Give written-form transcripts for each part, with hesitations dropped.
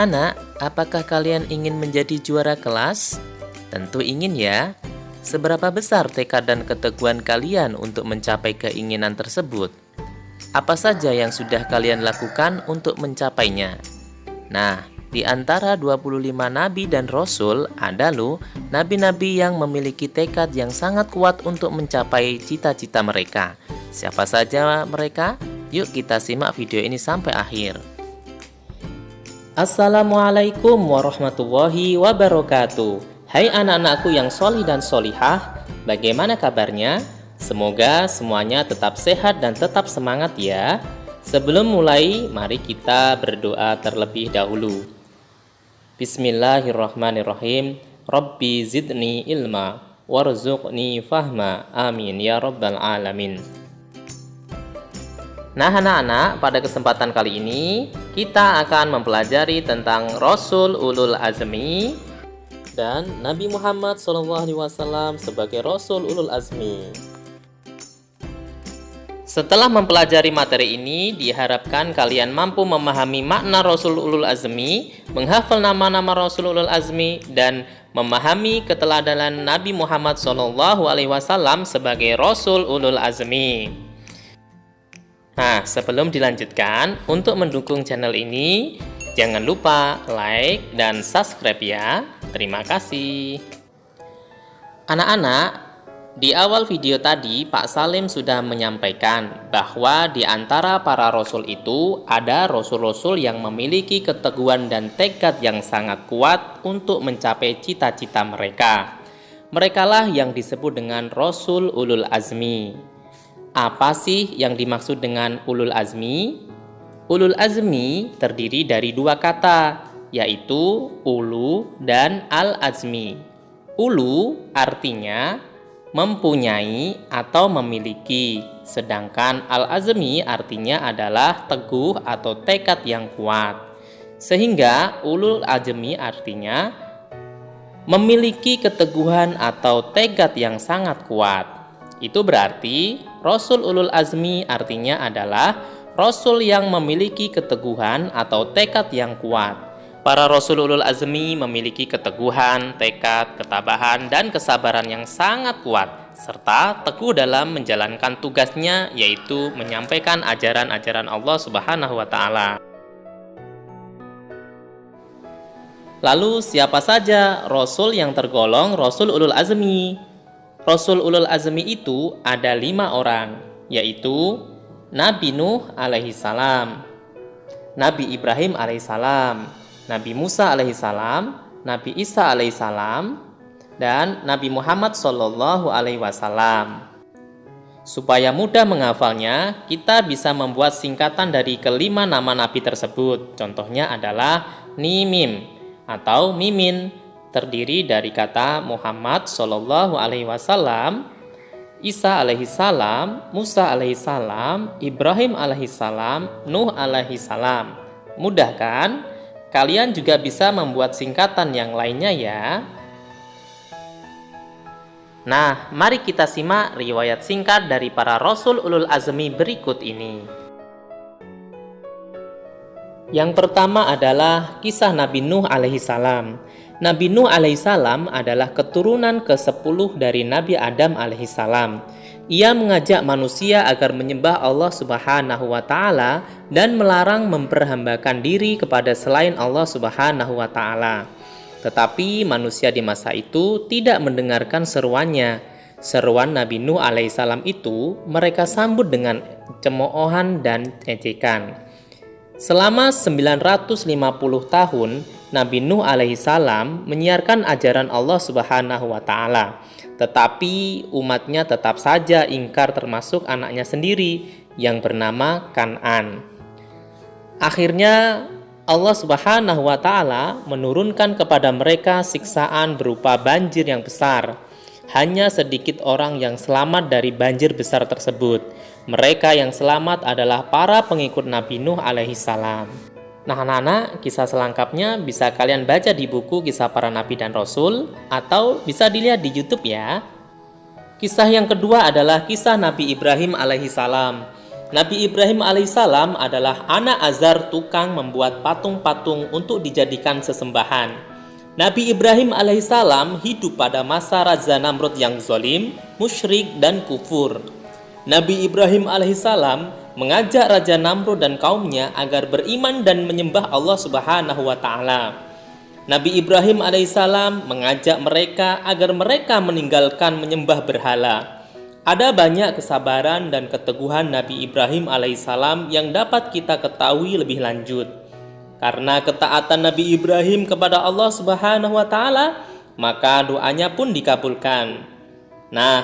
Anak-anak, apakah kalian ingin menjadi juara kelas? Tentu ingin ya. Seberapa besar tekad dan keteguhan kalian untuk mencapai keinginan tersebut? Apa saja yang sudah kalian lakukan untuk mencapainya? Nah, di antara 25 nabi dan rasul ada loh nabi-nabi yang memiliki tekad yang sangat kuat untuk mencapai cita-cita mereka. Siapa saja mereka? Yuk kita simak video ini sampai akhir. Assalamualaikum warahmatullahi wabarakatuh. Hai anak-anakku yang solih dan solihah, bagaimana kabarnya? Semoga semuanya tetap sehat dan tetap semangat ya. Sebelum mulai, mari kita berdoa terlebih dahulu. Bismillahirrahmanirrahim. Rabbi zidni ilma warzuqni fahma. Amin ya rabbal alamin. Nah anak-anak, pada kesempatan kali ini kita akan mempelajari tentang Rasul Ulul Azmi dan Nabi Muhammad SAW sebagai Rasul Ulul Azmi. Setelah mempelajari materi ini, diharapkan kalian mampu memahami makna Rasul Ulul Azmi, menghafal nama-nama Rasul Ulul Azmi, dan memahami keteladanan Nabi Muhammad SAW sebagai Rasul Ulul Azmi. Nah, sebelum dilanjutkan, untuk mendukung channel ini, jangan lupa like dan subscribe ya. Terima kasih. Anak-anak, di awal video tadi, Pak Salim sudah menyampaikan bahwa di antara para rasul itu ada rasul-rasul yang memiliki keteguhan dan tekad yang sangat kuat untuk mencapai cita-cita mereka. Merekalah yang disebut dengan Rasul Ulul Azmi. Apa sih yang dimaksud dengan Ulul Azmi? Ulul Azmi terdiri dari dua kata, yaitu Ulu dan Al-Azmi. Ulu artinya mempunyai atau memiliki, sedangkan Al-Azmi artinya adalah teguh atau tekad yang kuat. Sehingga Ulul Azmi artinya memiliki keteguhan atau tekad yang sangat kuat. Itu berarti Rasul Ulul Azmi artinya adalah Rasul yang memiliki keteguhan atau tekad yang kuat. Para Rasul Ulul Azmi memiliki keteguhan, tekad, ketabahan, dan kesabaran yang sangat kuat, serta teguh dalam menjalankan tugasnya, yaitu menyampaikan ajaran-ajaran Allah Subhanahu wa Ta'ala. Lalu siapa saja Rasul yang tergolong Rasul Ulul Azmi? Rasul Ulul Azmi itu ada 5 orang, yaitu Nabi Nuh alaihissalam, Nabi Ibrahim alaihissalam, Nabi Musa alaihissalam, Nabi Isa alaihissalam, dan Nabi Muhammad sallallahu alaihi wasallam. Supaya mudah menghafalnya, kita bisa membuat singkatan dari kelima nama Nabi tersebut. Contohnya adalah Nimim atau Mimin, terdiri dari kata Muhammad Shallallahu Alaihi Wasallam, Isa alaihissalam, Musa alaihissalam, Ibrahim alaihissalam, Nuh alaihissalam. Mudah kan? Kalian juga bisa membuat singkatan yang lainnya ya. Nah, mari kita simak riwayat singkat dari para Rasul Ulul Azmi berikut ini. Yang pertama adalah kisah Nabi Nuh alaihissalam. Nabi Nuh alaihissalam adalah keturunan ke-10 dari Nabi Adam alaihissalam. Ia mengajak manusia agar menyembah Allah Subhanahu wa Ta'ala dan melarang memperhambakan diri kepada selain Allah Subhanahu wa Ta'ala. Tetapi manusia di masa itu tidak mendengarkan seruannya. Seruan Nabi Nuh alaihissalam itu mereka sambut dengan cemoohan dan ejekan. Selama 950 tahun, Nabi Nuh alaihissalam menyiarkan ajaran Allah Subhanahu wa Ta'ala. Tetapi umatnya tetap saja ingkar, termasuk anaknya sendiri yang bernama Kan'an. Akhirnya Allah Subhanahu wa Ta'ala menurunkan kepada mereka siksaan berupa banjir yang besar. Hanya sedikit orang yang selamat dari banjir besar tersebut. Mereka yang selamat adalah para pengikut Nabi Nuh alaihissalam. Nah anak-anak, kisah selengkapnya bisa kalian baca di buku Kisah Para Nabi dan Rasul, atau bisa dilihat di YouTube ya. Kisah yang kedua adalah kisah Nabi Ibrahim alaihissalam. Nabi Ibrahim alaihissalam adalah anak Azar tukang membuat patung-patung untuk dijadikan sesembahan. Nabi Ibrahim alaihissalam hidup pada masa Raja Namrud yang zalim, musyrik, dan kufur. Nabi Ibrahim alaihissalam mengajak Raja Namrud dan kaumnya agar beriman dan menyembah Allah Subhanahu wa Ta'ala. Nabi Ibrahim alaihissalam mengajak mereka agar mereka meninggalkan menyembah berhala. Ada banyak kesabaran dan keteguhan Nabi Ibrahim alaihissalam yang dapat kita ketahui lebih lanjut. Karena ketaatan Nabi Ibrahim kepada Allah Subhanahu wa Ta'ala, maka doanya pun dikabulkan. Nah,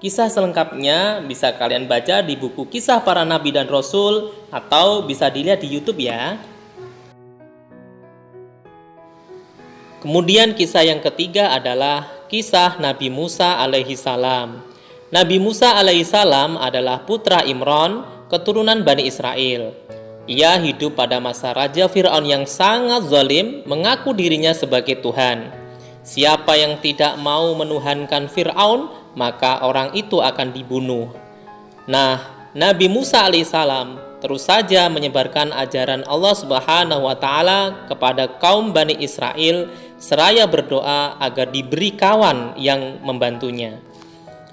kisah selengkapnya bisa kalian baca di buku Kisah Para Nabi dan Rasul atau bisa dilihat di YouTube ya. Kemudian kisah yang ketiga adalah kisah Nabi Musa alaihissalam. Nabi Musa alaihissalam adalah putra Imran, keturunan Bani Israel. Ia hidup pada masa Raja Fir'aun yang sangat zalim, mengaku dirinya sebagai Tuhan. Siapa yang tidak mau menuhankan Fir'aun, maka orang itu akan dibunuh. Nah, Nabi Musa alaihissalam terus saja menyebarkan ajaran Allah Subhanahu wa Ta'ala kepada kaum Bani Israel, seraya berdoa agar diberi kawan yang membantunya.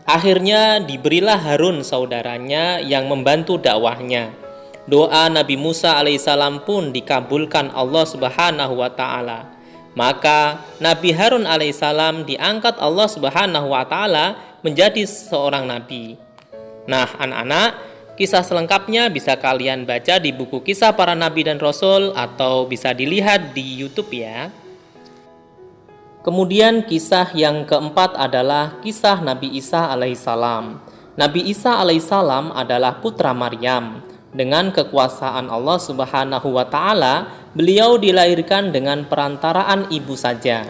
Akhirnya diberilah Harun saudaranya yang membantu dakwahnya. Doa Nabi Musa alaihissalam pun dikabulkan Allah Subhanahu wa Ta'ala. Maka Nabi Harun alaihissalam diangkat Allah Subhanahu wa Ta'ala menjadi seorang nabi. Nah, anak-anak, kisah selengkapnya bisa kalian baca di buku Kisah Para Nabi dan Rasul atau bisa dilihat di YouTube ya. Kemudian kisah yang keempat adalah kisah Nabi Isa alaihissalam. Nabi Isa alaihissalam adalah putra Maryam. Dengan kekuasaan Allah Subhanahu wa Ta'ala, beliau dilahirkan dengan perantaraan ibu saja.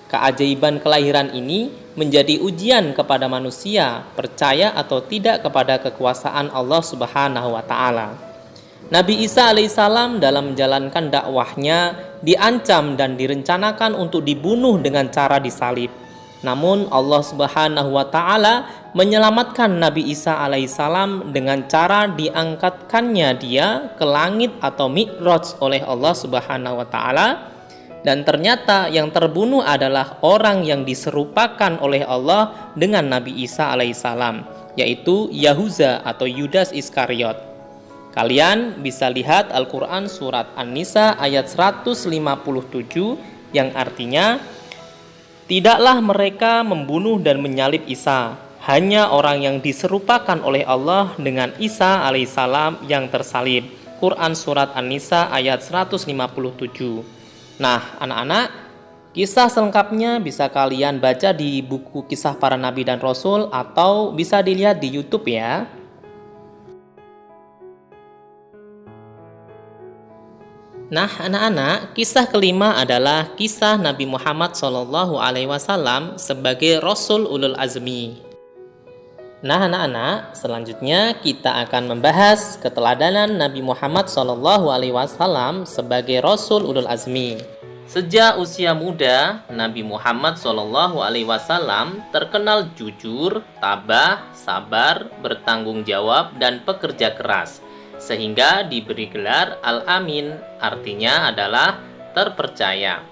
Keajaiban kelahiran ini menjadi ujian kepada manusia, percaya atau tidak kepada kekuasaan Allah Subhanahu wa Ta'ala. Nabi Isa alaihissalam dalam menjalankan dakwahnya diancam dan direncanakan untuk dibunuh dengan cara disalib. Namun Allah Subhanahu wa Ta'ala menyelamatkan Nabi Isa alaihissalam dengan cara diangkatkannya dia ke langit atau mi'raj oleh Allah Subhanahu wa Ta'ala. Dan ternyata yang terbunuh adalah orang yang diserupakan oleh Allah dengan Nabi Isa alaihissalam, yaitu Yahuza atau Yudas Iskariot. Kalian bisa lihat Al-Quran surat An-Nisa ayat 157 yang artinya, tidaklah mereka membunuh dan menyalib Isa, hanya orang yang diserupakan oleh Allah dengan Isa alaihissalam yang tersalib. Quran surat An-Nisa ayat 157. Nah, anak-anak, kisah selengkapnya bisa kalian baca di buku Kisah Para Nabi dan Rasul atau bisa dilihat di YouTube ya. Nah, anak-anak, kisah kelima adalah kisah Nabi Muhammad SAW sebagai Rasul Ulul Azmi. Nah, anak-anak, selanjutnya kita akan membahas keteladanan Nabi Muhammad SAW sebagai Rasul Ulul Azmi. Sejak usia muda, Nabi Muhammad SAW terkenal jujur, tabah, sabar, bertanggung jawab, dan pekerja keras, sehingga diberi gelar Al-Amin, artinya adalah terpercaya.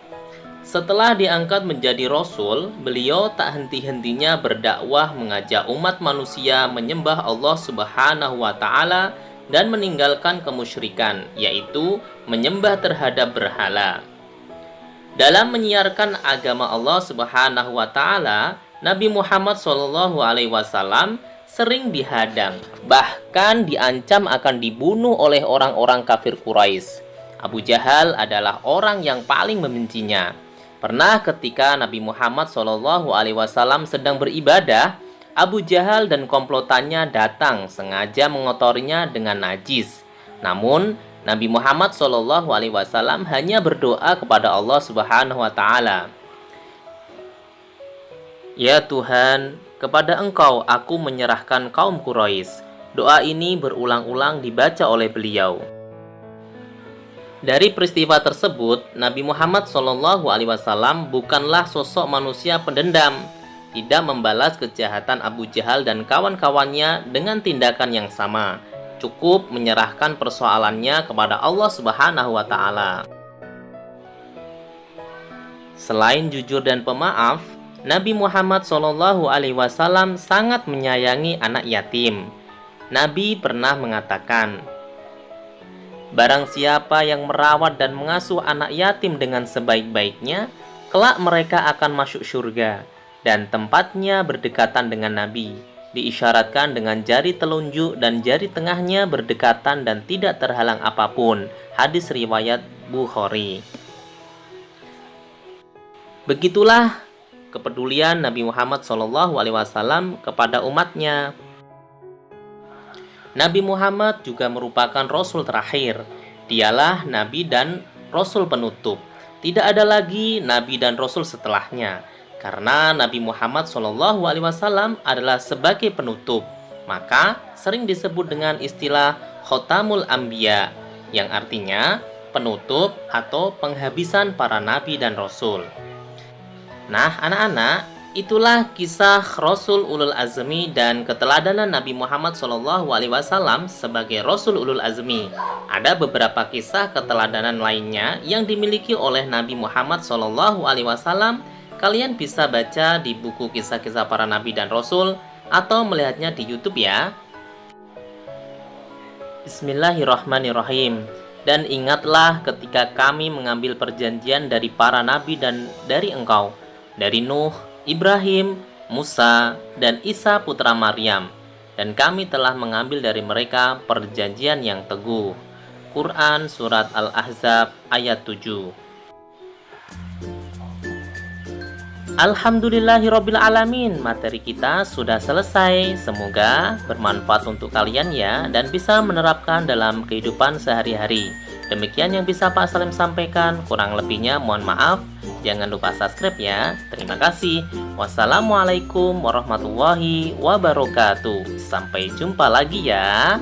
Setelah diangkat menjadi Rasul, beliau tak henti-hentinya berdakwah mengajak umat manusia menyembah Allah Subhanahu wa Ta'ala dan meninggalkan kemusyrikan, yaitu menyembah terhadap berhala. Dalam menyiarkan agama Allah Subhanahu wa Ta'ala, Nabi Muhammad SAW sering dihadang, bahkan diancam akan dibunuh oleh orang-orang kafir Quraisy. Abu Jahal adalah orang yang paling membencinya. Pernah ketika Nabi Muhammad SAW sedang beribadah, Abu Jahal dan komplotannya datang sengaja mengotorinya dengan najis. Namun Nabi Muhammad SAW hanya berdoa kepada Allah Subhanahu wa Ta'ala. Ya Tuhan, kepada Engkau aku menyerahkan kaum Quraisy. Doa ini berulang-ulang dibaca oleh beliau. Dari peristiwa tersebut, Nabi Muhammad SAW bukanlah sosok manusia pendendam, tidak membalas kejahatan Abu Jahal dan kawan-kawannya dengan tindakan yang sama. cukup menyerahkan persoalannya kepada Allah Subhanahu wa Ta'ala. Selain jujur dan pemaaf, Nabi Muhammad SAW sangat menyayangi anak yatim. Nabi pernah mengatakan, "Barang siapa yang merawat dan mengasuh anak yatim dengan sebaik-baiknya, kelak mereka akan masuk surga." Dan tempatnya berdekatan dengan Nabi, diisyaratkan dengan jari telunjuk dan jari tengahnya berdekatan dan tidak terhalang apapun. Hadis riwayat Bukhari. Begitulah kepedulian Nabi Muhammad SAW kepada umatnya. Nabi Muhammad juga merupakan Rasul terakhir. Dialah Nabi dan Rasul penutup. Tidak ada lagi Nabi dan Rasul setelahnya. Karena Nabi Muhammad SAW adalah sebagai penutup, maka sering disebut dengan istilah Khotamul Anbiya, yang artinya penutup atau penghabisan para Nabi dan Rasul. Nah, anak-anak, itulah kisah Rasul Ulul Azmi dan keteladanan Nabi Muhammad SAW sebagai Rasul Ulul Azmi. Ada beberapa kisah keteladanan lainnya yang dimiliki oleh Nabi Muhammad SAW. Kalian bisa baca di buku kisah-kisah para Nabi dan Rasul atau melihatnya di YouTube ya. Bismillahirrahmanirrahim. Dan ingatlah ketika kami mengambil perjanjian dari para Nabi dan dari engkau, dari Nuh, Ibrahim, Musa, dan Isa putra Maryam, dan kami telah mengambil dari mereka perjanjian yang teguh. Quran Surat Al-Ahzab ayat 7. Alhamdulillahirrabbilalamin, materi kita sudah selesai. Semoga bermanfaat untuk kalian ya, dan bisa menerapkan dalam kehidupan sehari-hari. Demikian yang bisa Pak Salim sampaikan, kurang lebihnya mohon maaf. Jangan lupa subscribe ya. Terima kasih. Wassalamualaikum warahmatullahi wabarakatuh. Sampai jumpa lagi ya.